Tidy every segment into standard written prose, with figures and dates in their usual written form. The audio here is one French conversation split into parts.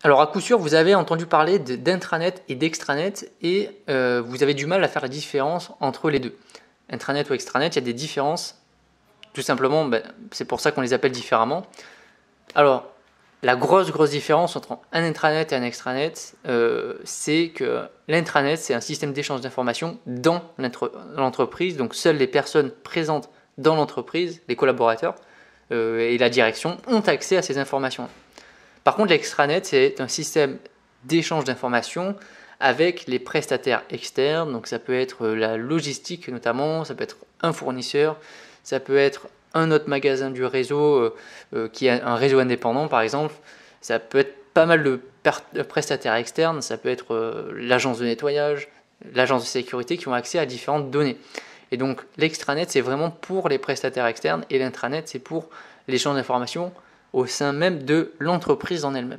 Alors à coup sûr, vous avez entendu parler d'intranet et d'extranet et vous avez du mal à faire la différence entre les deux. Intranet ou extranet, il y a des différences. Tout simplement, c'est pour ça qu'on les appelle différemment. Alors, la grosse différence entre un intranet et un extranet, c'est que l'intranet, c'est un système d'échange d'informations dans l'entreprise. Donc, seules les personnes présentes dans l'entreprise, les collaborateurs et la direction, ont accès à ces informations. Par contre, l'extranet, c'est un système d'échange d'informations avec les prestataires externes. Donc, ça peut être la logistique notamment, ça peut être un fournisseur, ça peut être un autre magasin du réseau qui est un réseau indépendant par exemple, ça peut être pas mal de prestataires externes, ça peut être l'agence de nettoyage, l'agence de sécurité qui ont accès à différentes données. Et donc l'extranet c'est vraiment pour les prestataires externes et l'intranet c'est pour l'échange d'informations au sein même de l'entreprise en elle-même.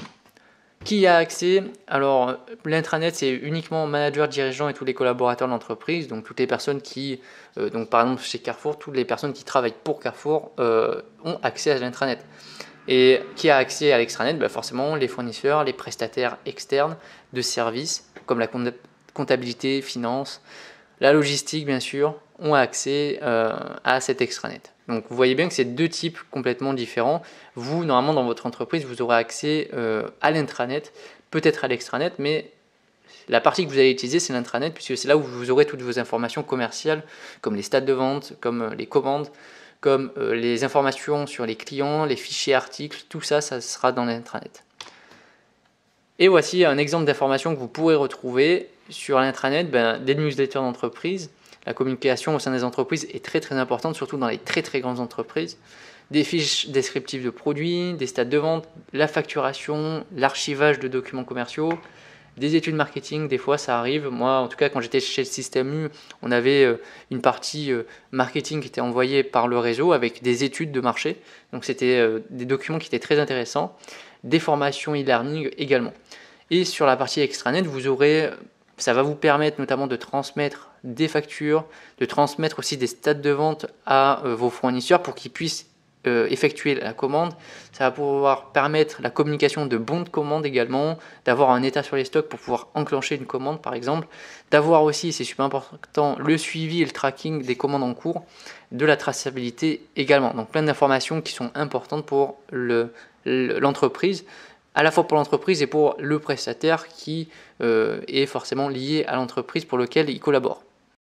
Qui a accès? Alors, l'intranet, c'est uniquement manager, dirigeant et tous les collaborateurs de l'entreprise, donc toutes les personnes qui, donc par exemple chez Carrefour, toutes les personnes qui travaillent pour Carrefour ont accès à l'intranet. Et qui a accès à l'extranet? Forcément, les fournisseurs, les prestataires externes de services, comme la comptabilité, finance, la logistique, bien sûr, ont accès à cet extranet. Donc vous voyez bien que c'est deux types complètement différents. Vous, normalement, dans votre entreprise, vous aurez accès à l'intranet, peut-être à l'extranet, mais la partie que vous allez utiliser, c'est l'intranet, puisque c'est là où vous aurez toutes vos informations commerciales, comme les stats de vente, comme les commandes, comme les informations sur les clients, les fichiers articles, tout ça, ça sera dans l'intranet. Et voici un exemple d'information que vous pourrez retrouver sur l'intranet, des newsletters d'entreprise. La communication au sein des entreprises est très importante, surtout dans les très grandes entreprises. Des fiches descriptives de produits, des stats de vente, la facturation, l'archivage de documents commerciaux, des études marketing, des fois ça arrive. Moi, en tout cas, quand j'étais chez le Système U, on avait une partie marketing qui était envoyée par le réseau avec des études de marché. Donc c'était des documents qui étaient très intéressants. Des formations e-learning également. Et sur la partie extranet, ça va vous permettre notamment de transmettre des factures, de transmettre aussi des stats de vente à vos fournisseurs pour qu'ils puissent effectuer la commande. Ça va pouvoir permettre la communication de bons de commande également, d'avoir un état sur les stocks pour pouvoir enclencher une commande par exemple, d'avoir aussi, c'est super important, le suivi et le tracking des commandes en cours, de la traçabilité également. Donc plein d'informations qui sont importantes pour l'entreprise, à la fois pour l'entreprise et pour le prestataire qui est forcément lié à l'entreprise pour lequel il collabore.